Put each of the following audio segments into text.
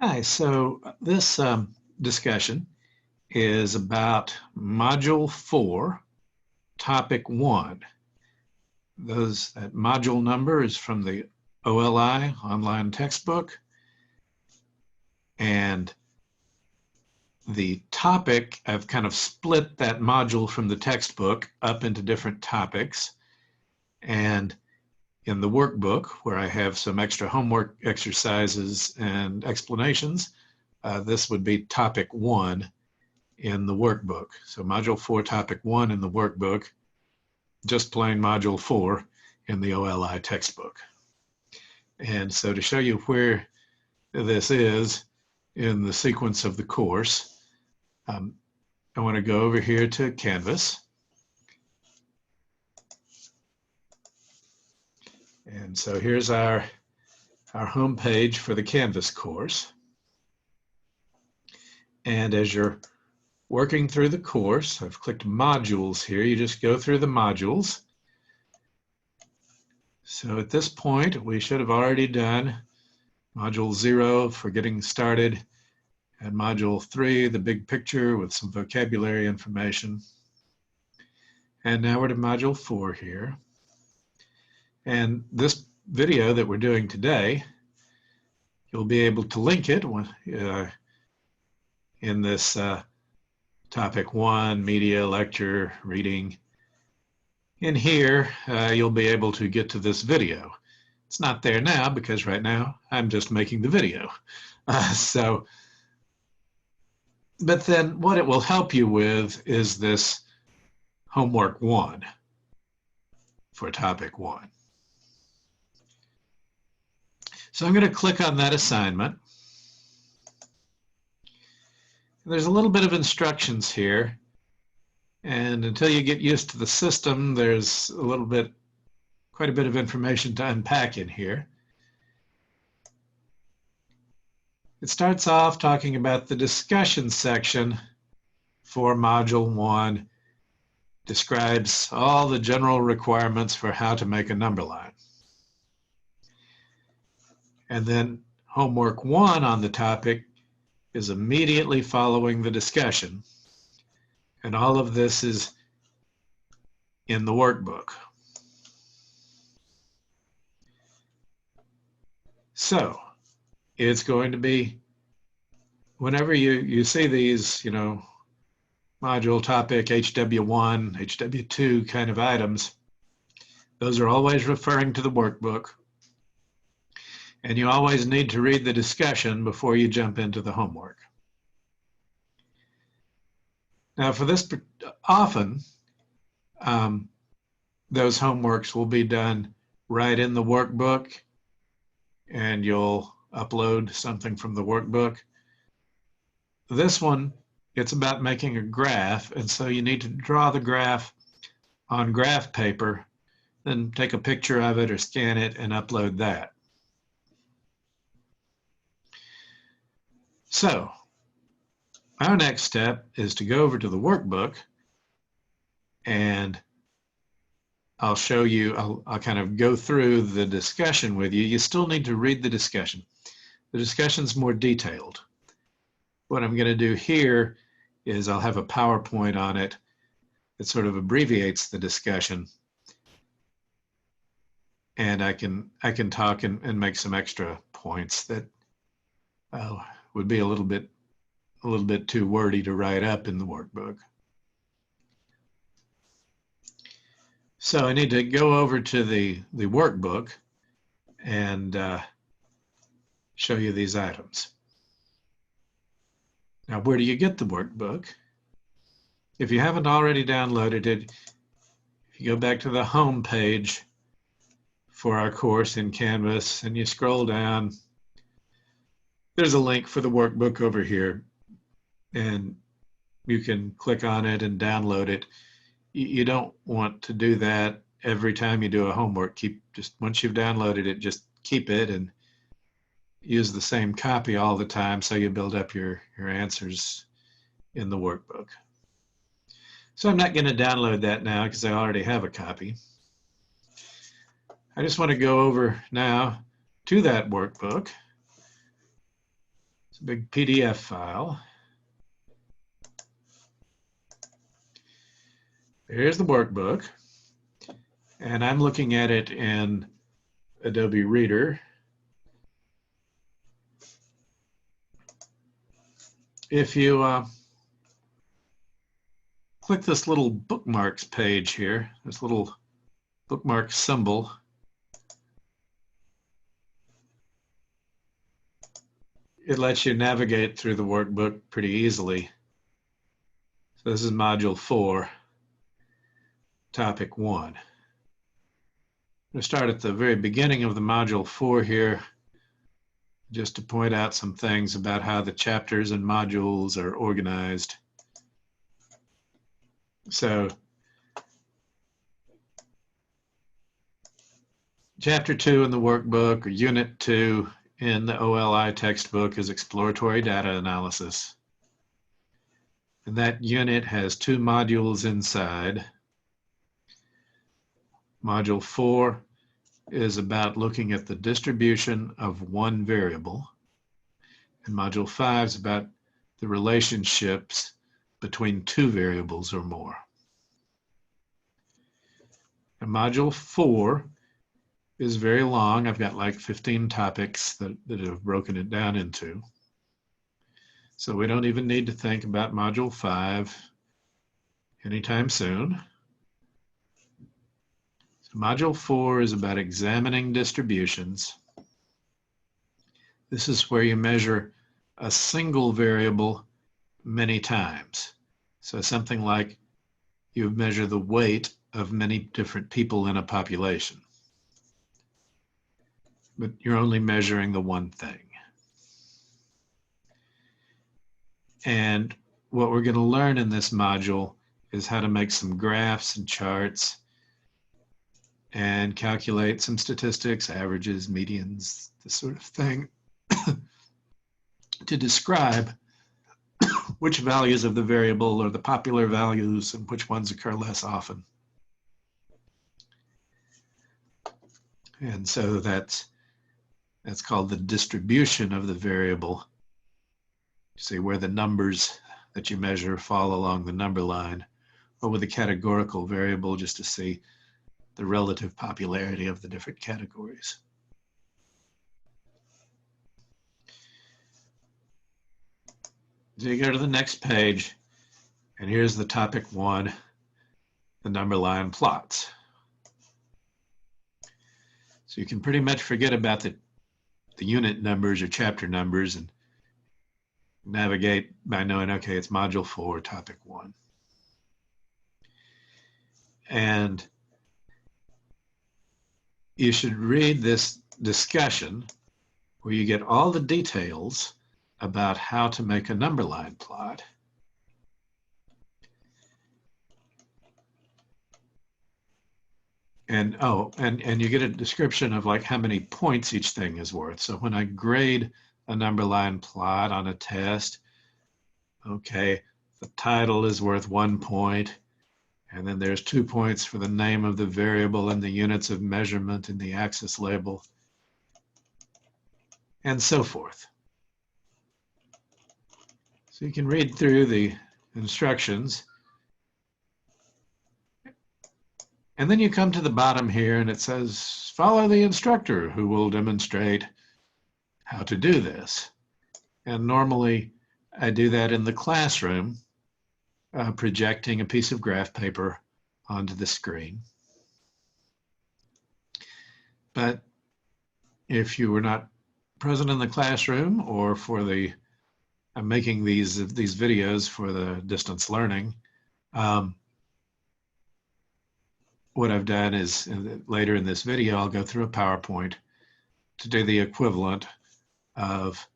Hi, so this discussion is about Module 4, Topic 1. That module number is from the OLI online textbook, and the topic, I've kind of split that module from the textbook up into different topics, and in the workbook, where I have some extra homework exercises and explanations, this would be Topic 1 in the workbook. So Module 4, Topic 1 in the workbook, just plain Module 4 in the OLI textbook. And so to show you where this is in the sequence of the course, I want to go over here to Canvas. And so here's our home page for the Canvas course. And as you're working through the course, I've clicked modules here. You just go through the modules. So at this point, we should have already done Module 0 for getting started, and Module 3, the big picture with some vocabulary information. And now we're to Module 4 here. And this video that we're doing today, you'll be able to link it in this Topic 1, Media, Lecture, Reading. In here, you'll be able to get to this video. It's not there now because right now I'm just making the video. But then what it will help you with is this Homework 1 for Topic 1. So I'm going to click on that assignment. There's a little bit of instructions here, and until you get used to the system, there's quite a bit of information to unpack in here. It starts off talking about the discussion section for Module 1, describes all the general requirements for how to make a number line. And then Homework 1 on the topic is immediately following the discussion. And all of this is in the workbook. So it's going to be, whenever you see these, module topic, HW1, HW2 kind of items, those are always referring to the workbook. And you always need to read the discussion before you jump into the homework. Now for this, often those homeworks will be done right in the workbook, and you'll upload something from the workbook. This one, it's about making a graph, and so you need to draw the graph on graph paper, then take a picture of it or scan it and upload that. So our next step is to go over to the workbook, and I'll show you, I'll kind of go through the discussion with you. You still need to read the discussion. The discussion's more detailed. What I'm going to do here is I'll have a PowerPoint on it that sort of abbreviates the discussion, and I can talk and make some extra points that would be a little bit too wordy to write up in the workbook. So I need to go over to the workbook and show you these items. Now, where do you get the workbook? If you haven't already downloaded it, if you go back to the home page for our course in Canvas and you scroll down, there's a link for the workbook over here, and you can click on it and download it. You don't want to do that every time you do a homework. Once you've downloaded it, just keep it and use the same copy all the time so you build up your answers in the workbook. So I'm not going to download that now because I already have a copy. I just want to go over now to that workbook. It's a big PDF file. Here's the workbook, and I'm looking at it in Adobe Reader. If you click this little bookmarks page here, this little bookmark symbol, it lets you navigate through the workbook pretty easily. So this is Module 4, Topic 1. I'm going to start at the very beginning of the Module 4 here, just to point out some things about how the chapters and modules are organized. So, Chapter 2 in the workbook, or Unit 2 in the OLI textbook, is Exploratory Data Analysis. And that unit has 2 modules inside. Module 4 is about looking at the distribution of one variable. And Module 5 is about the relationships between 2 variables or more. And Module 4 is very long. I've got like 15 topics that have broken it down into. So we don't even need to think about Module 5 anytime soon. So Module 4 is about examining distributions. This is where you measure a single variable many times. So something like you measure the weight of many different people in a population, but you're only measuring the one thing. And what we're going to learn in this module is how to make some graphs and charts and calculate some statistics, averages, medians, this sort of thing, to describe which values of the variable are the popular values and which ones occur less often. And so that's called the distribution of the variable. You see where the numbers that you measure fall along the number line, or with a categorical variable just to see the relative popularity of the different categories. So you go to the next page, and here's the Topic 1, the number line plots. So you can pretty much forget about the unit numbers or chapter numbers and navigate by knowing, okay, it's Module 4, Topic 1. And you should read this discussion where you get all the details about how to make a number line plot. And you get a description of like how many points each thing is worth. So when I grade a number line plot on a test, okay, the title is worth 1 point, and then there's 2 points for the name of the variable and the units of measurement in the axis label, and so forth. So you can read through the instructions. And then you come to the bottom here and it says, follow the instructor who will demonstrate how to do this. And normally I do that in the classroom, projecting a piece of graph paper onto the screen. But if you were not present in the classroom, or for the, I'm making these videos for the distance learning, what I've done is later in this video, I'll go through a PowerPoint to do the equivalent of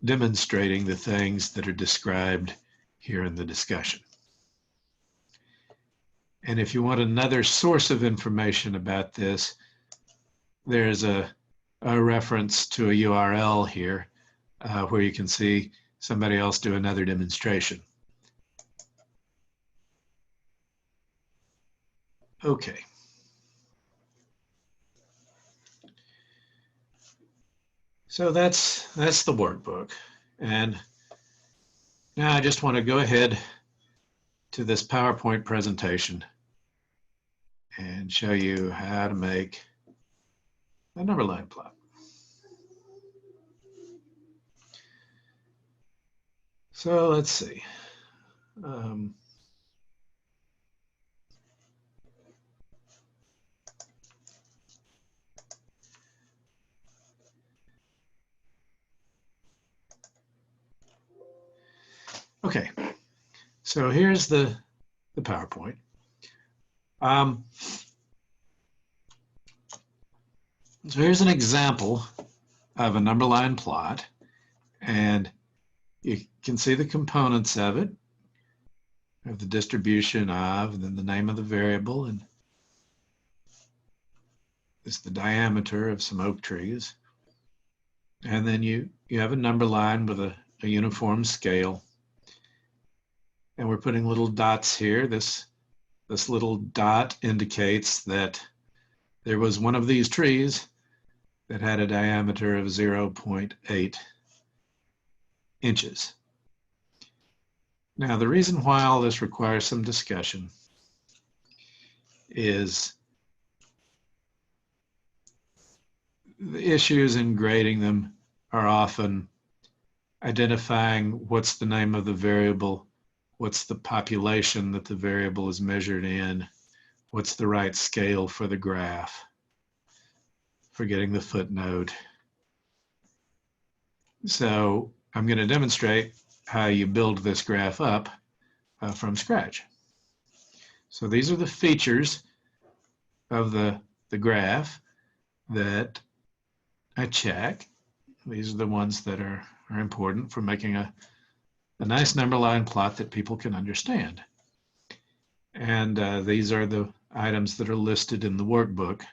demonstrating the things that are described here in the discussion. And if you want another source of information about this, there's a reference to a URL here where you can see somebody else do another demonstration. Okay. So that's the workbook. And now I just want to go ahead to this PowerPoint presentation and show you how to make a number line plot. So let's see. Okay, so here's the PowerPoint. So here's an example of a number line plot, and you can see the components of it, of the distribution of, and then the name of the variable, and this is the diameter of some oak trees. And then you have a number line with a uniform scale. And we're putting little dots here. This little dot indicates that there was one of these trees that had a diameter of 0.8 inches. Now, the reason why all this requires some discussion is the issues in grading them are often identifying what's the name of the variable, what's the population that the variable is measured in, what's the right scale for the graph, forgetting the footnote. So I'm going to demonstrate how you build this graph up from scratch. So these are the features of the graph that I check. These are the ones that are important for making a nice number line plot that people can understand. And these are the items that are listed in the workbook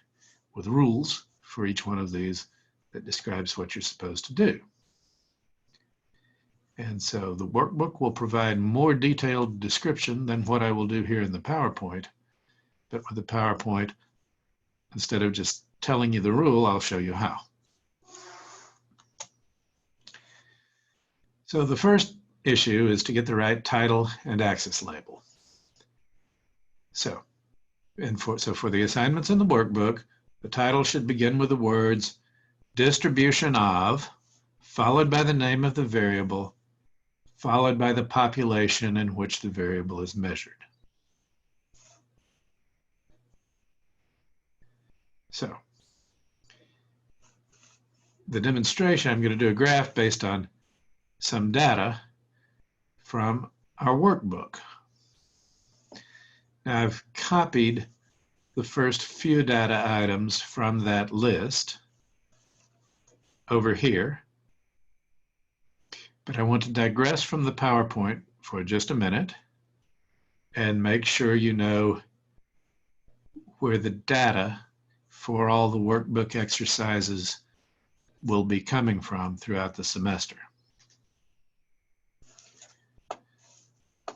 with rules for each one of these that describes what you're supposed to do. And so the workbook will provide more detailed description than what I will do here in the PowerPoint. But with the PowerPoint, instead of just telling you the rule, I'll show you how. So the first issue is to get the right title and axis label. So for the assignments in the workbook, the title should begin with the words distribution of, followed by the name of the variable, followed by the population in which the variable is measured. So the demonstration, I'm going to do a graph based on some data from our workbook. Now I've copied the first few data items from that list over here, but I want to digress from the PowerPoint for just a minute and make sure you know where the data for all the workbook exercises will be coming from throughout the semester.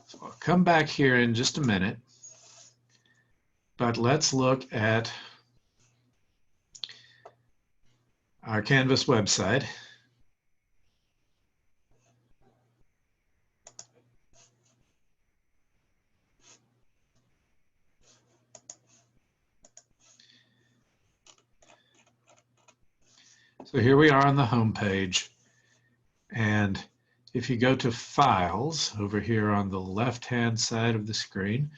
So I'll come back here in just a minute, but let's look at our Canvas website. So here we are on the home page, and if you go to Files over here on the left-hand side of the screen,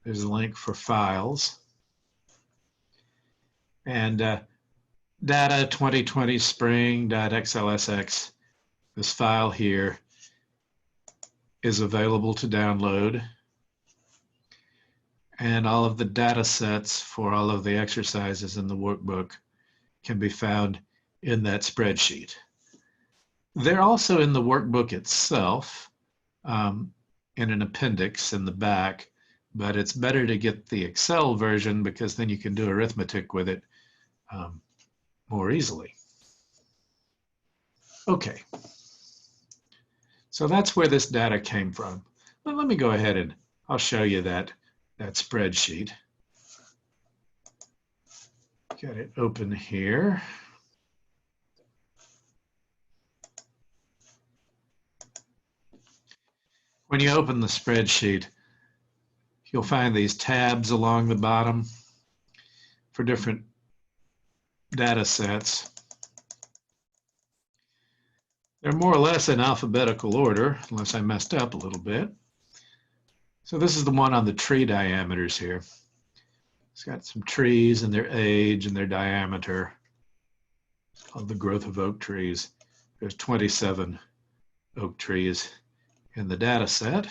there's a link for Files, and Data 2020 Spring.xlsx. This file here is available to download, and all of the data sets for all of the exercises in the workbook can be found in that spreadsheet. They're also in the workbook itself in an appendix in the back, but it's better to get the Excel version because then you can do arithmetic with it more easily. Okay, so that's where this data came from. Well, let me go ahead and I'll show you that spreadsheet. Got it open here. when you open the spreadsheet, you'll find these tabs along the bottom for different data sets. They're more or less in alphabetical order, unless I messed up a little bit. So this is the one on the tree diameters here. It's got some trees and their age and their diameter of the growth of oak trees. There's 27 oak trees in the data set.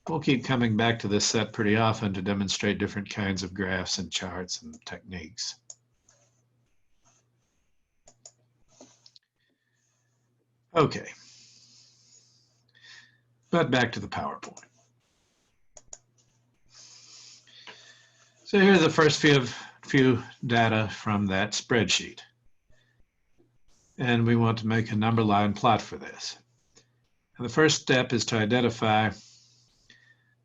We'll keep coming back to this set pretty often to demonstrate different kinds of graphs and charts and techniques. Okay, but back to the PowerPoint. So here's the first few data from that spreadsheet. And we want to make a number line plot for this. And the first step is to identify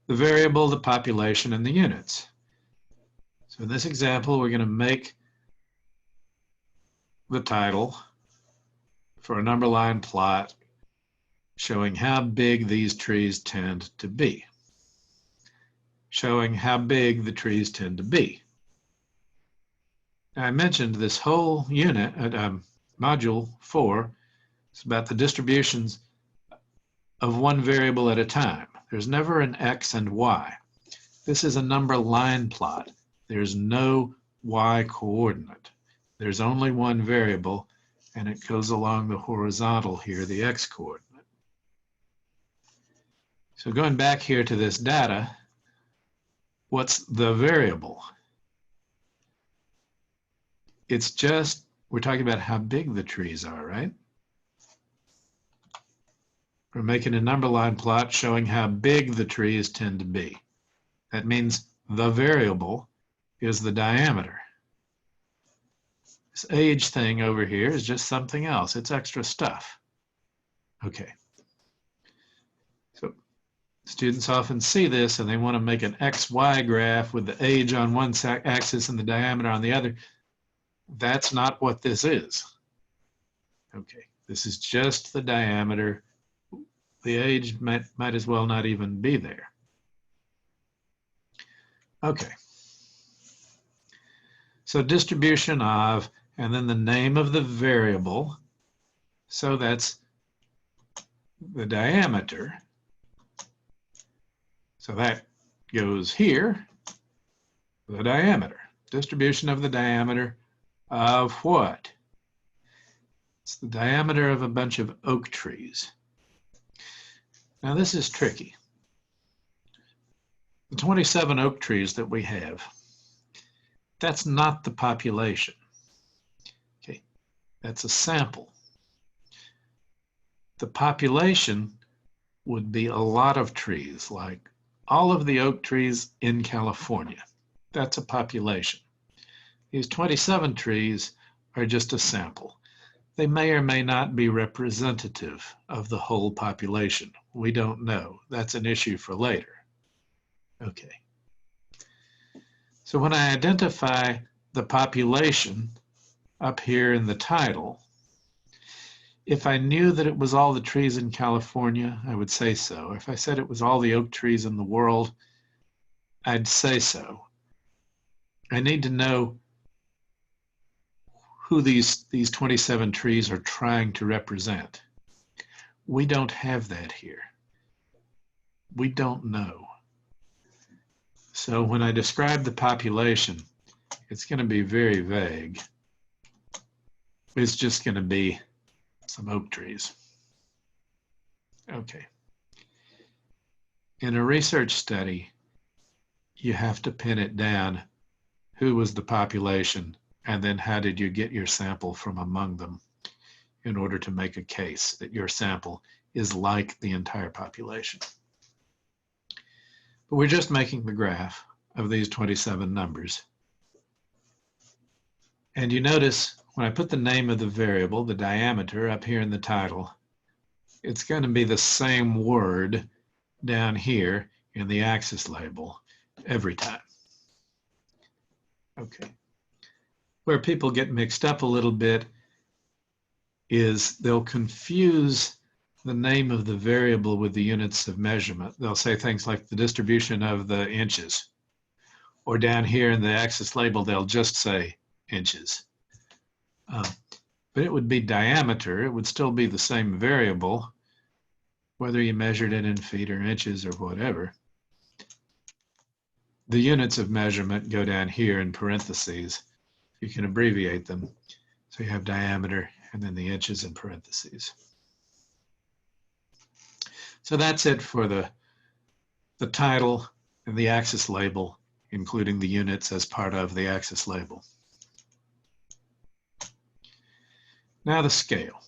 the variable, the population, and the units. So in this example, we're going to make the title for a number line plot showing how big these trees tend to be. Showing how big the trees tend to be. Now, I mentioned this whole unit at Module 4 is about the distributions of one variable at a time. There's never an X and Y. This is a number line plot. There's no Y coordinate. There's only one variable, and it goes along the horizontal here, the X coordinate. So going back here to this data, what's the variable? It's just, we're talking about how big the trees are, right? We're making a number line plot showing how big the trees tend to be. That means the variable is the diameter. This age thing over here is just something else. It's extra stuff. Okay. So students often see this and they want to make an XY graph with the age on one axis and the diameter on the other. That's not what this is. Okay, this is just the diameter. The age might as well not even be there. Okay. So distribution of, and then the name of the variable. So that's the diameter. So that goes here, the diameter. Distribution of the diameter of what? It's the diameter of a bunch of oak trees. Now this is tricky. The 27 oak trees that we have, that's not the population. Okay, that's a sample. The population would be a lot of trees, like all of the oak trees in California. That's a population. These 27 trees are just a sample. They may or may not be representative of the whole population. We don't know. That's an issue for later. Okay. So when I identify the population up here in the title, if I knew that it was all the trees in California, I would say so. If I said it was all the oak trees in the world, I'd say so. I need to know who these 27 trees are trying to represent. We don't have that here. We don't know. So when I describe the population, it's going to be very vague. It's just going to be some oak trees. Okay. In a research study, you have to pin it down. Who was the population? And then how did you get your sample from among them in order to make a case that your sample is like the entire population? But we're just making the graph of these 27 numbers. And you notice when I put the name of the variable, the diameter, up here in the title, it's going to be the same word down here in the axis label every time. Okay. Where people get mixed up a little bit is they'll confuse the name of the variable with the units of measurement. They'll say things like the distribution of the inches. Or down here in the axis label, they'll just say inches. But it would be diameter. It would still be the same variable, whether you measured it in feet or inches or whatever. The units of measurement go down here in parentheses. You can abbreviate them. So you have diameter and then the inches in parentheses. So that's it for the title and the axis label, including the units as part of the axis label. Now the scale.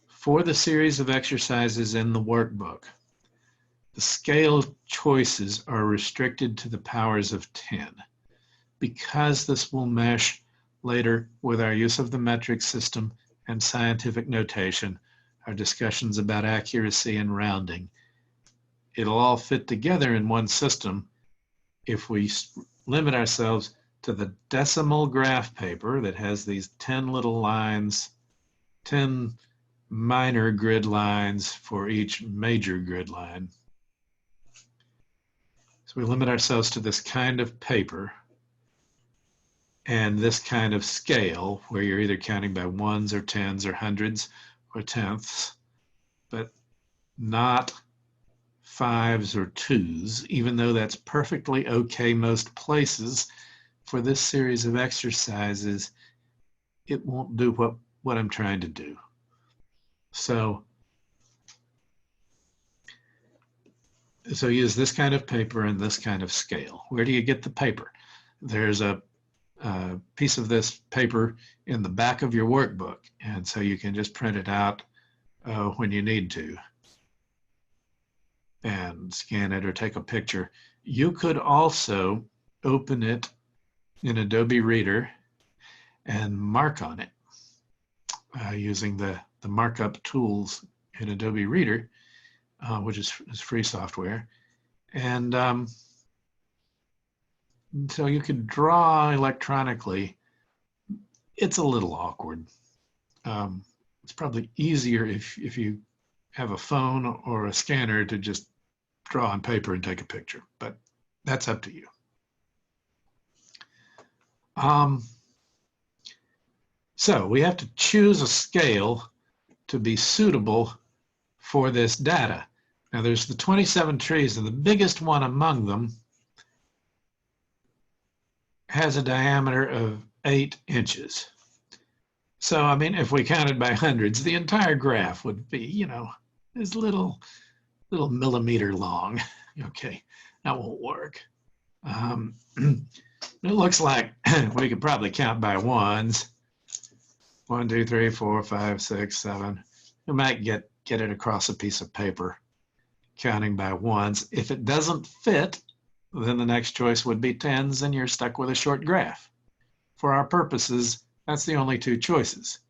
For the series of exercises in the workbook, the scale choices are restricted to the powers of 10. Because this will mesh later with our use of the metric system and scientific notation, our discussions about accuracy and rounding, it'll all fit together in one system if we limit ourselves to the decimal graph paper that has these 10 little lines, 10 minor grid lines for each major grid line. So we limit ourselves to this kind of paper and this kind of scale where you're either counting by ones or tens or hundreds or tenths, but not fives or twos, even though that's perfectly okay most places. For this series of exercises, it won't do what I'm trying to do. So use this kind of paper and this kind of scale. Where do you get the paper? There's a piece of this paper in the back of your workbook, and so you can just print it out when you need to and scan it or take a picture. You could also open it in Adobe Reader and mark on it using the markup tools in Adobe Reader, which is free software. And so you could draw electronically. It's a little awkward. It's probably easier if you have a phone or a scanner to just draw on paper and take a picture, but that's up to you. So we have to choose a scale to be suitable for this data. Now there's the 27 trees, and the biggest one among them has a diameter of 8 inches. So, I mean, if we counted by hundreds, the entire graph would be, you know, this little millimeter long. Okay, that won't work. It looks like we could probably count by ones. 1, 2, 3, 4, 5, 6, 7. You might get it across a piece of paper, counting by ones. If it doesn't fit, then the next choice would be tens, and you're stuck with a short graph. For our purposes, that's the only two choices.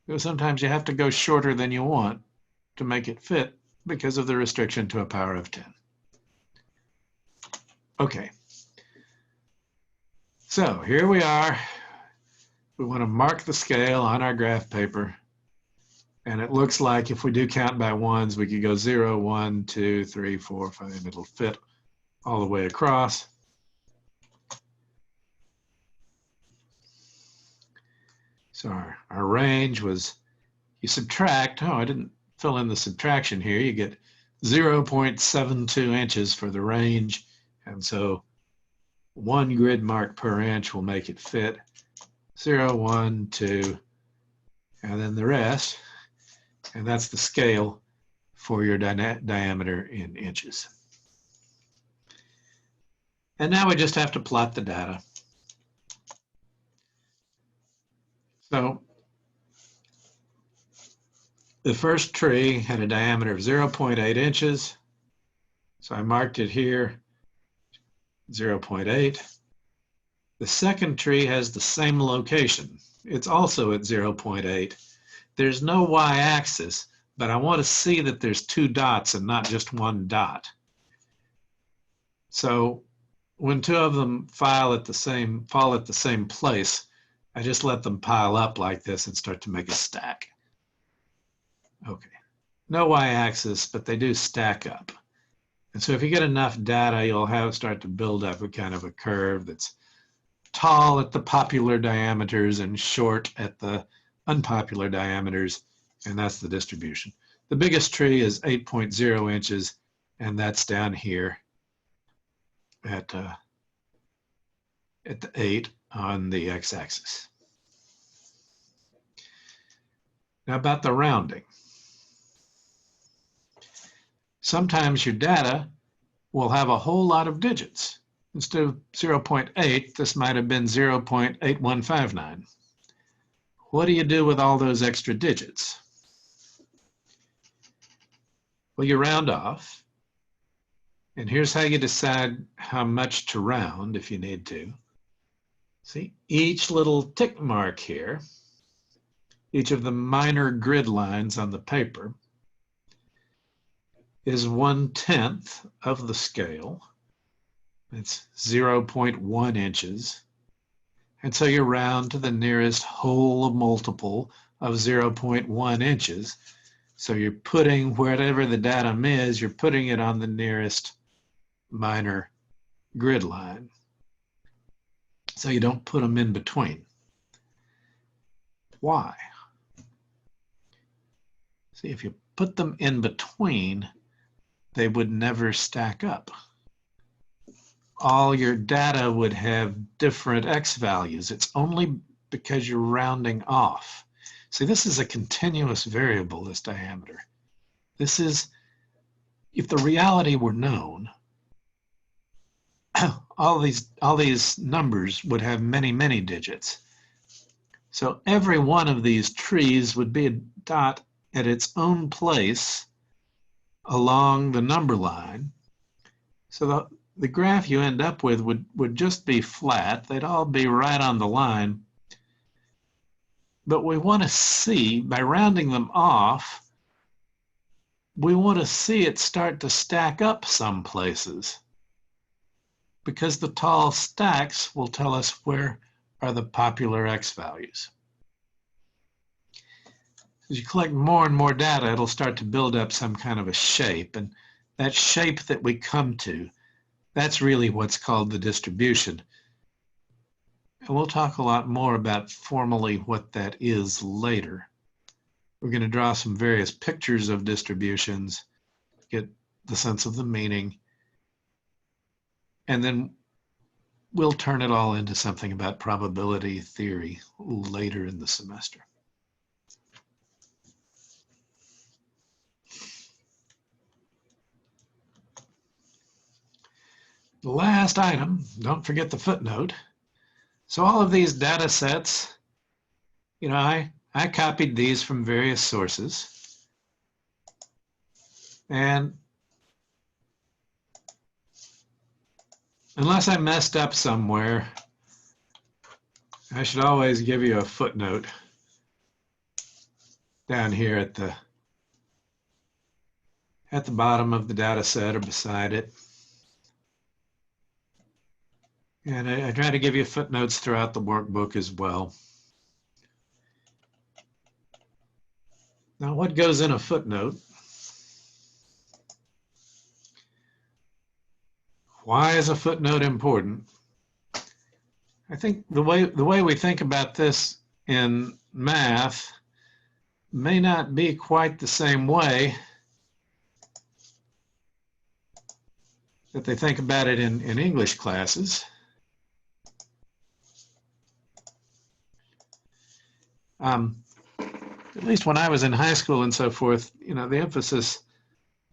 Because sometimes you have to go shorter than you want to make it fit because of the restriction to a power of 10. Okay. So here we are. We want to mark the scale on our graph paper. And it looks like if we do count by ones, we could go 0, 1, 2, 3, 4, 5, and it'll fit all the way across. So our range was, you subtract, oh, I didn't fill in the subtraction here. You get 0.72 inches for the range. And so 1 grid mark per inch will make it fit. 0, 1, 2, and then the rest. And that's the scale for your diameter in inches. And now we just have to plot the data. So the first tree had a diameter of 0.8 inches. So I marked it here, 0.8. The second tree has the same location. It's also at 0.8. There's no y-axis, but I want to see that there's 2 dots and not just 1 dot. So when 2 of them fall at the same place, I just let them pile up like this and start to make a stack. Okay. No y-axis, but they do stack up. And so if you get enough data, you'll start to build up a kind of a curve that's tall at the popular diameters and short at the unpopular diameters, and that's the distribution. The biggest tree is 8.0 inches, and that's down here at the 8 on the x-axis. Now about the rounding. Sometimes your data will have a whole lot of digits. Instead of 0.8, this might have been 0.8159. What do you do with all those extra digits? Well, you round off. And here's how you decide how much to round if you need to. See, each little tick mark here, each of the minor grid lines on the paper, is 1/10 of the scale. It's 0.1 inches. And so you round to the nearest whole multiple of 0.1 inches. So you're putting whatever the datum is, you're putting it on the nearest minor grid line. So you don't put them in between. Why? See, if you put them in between, they would never stack up. All your data would have different x values. It's only because you're rounding off. See, this is a continuous variable, this diameter. This is, if the reality were known, all these numbers would have many, many digits. So every one of these trees would be a dot at its own place along the number line. So the graph you end up with would just be flat. They'd all be right on the line. But we want to see, by rounding them off, we want to see it start to stack up some places, because the tall stacks will tell us where are the popular x values. As you collect more and more data, it'll start to build up some kind of a shape, and that shape that we come to, that's really what's called the distribution. And we'll talk a lot more about formally what that is later. We're going to draw some various pictures of distributions, get the sense of the meaning, and then we'll turn it all into something about probability theory later in the semester. The last item, don't forget the footnote. So all of these data sets, you know, I copied these from various sources. And unless I messed up somewhere, I should always give you a footnote down here at the bottom of the data set or beside it. And I try to give you footnotes throughout the workbook as well. Now, what goes in a footnote? Why is a footnote important? I think the way we think about this in math may not be quite the same way that they think about it in English classes. At least when I was in high school and so forth, you know, the emphasis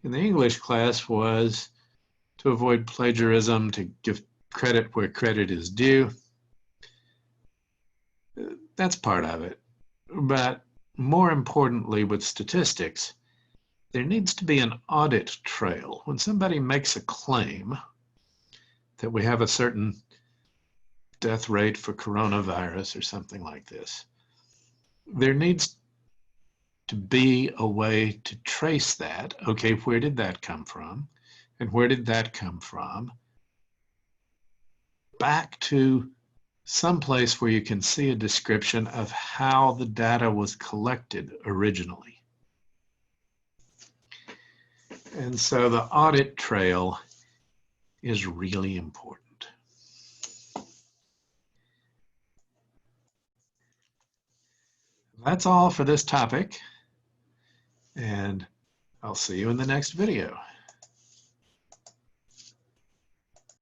in the English class was to avoid plagiarism, to give credit where credit is due. That's part of it. But more importantly, with statistics, there needs to be an audit trail. When somebody makes a claim that we have a certain death rate for coronavirus or something like this, there needs to be a way to trace that. Okay, where did that come from? And where did that come from? Back to some place where you can see a description of how the data was collected originally. And so the audit trail is really important. That's all for this topic, and I'll see you in the next video.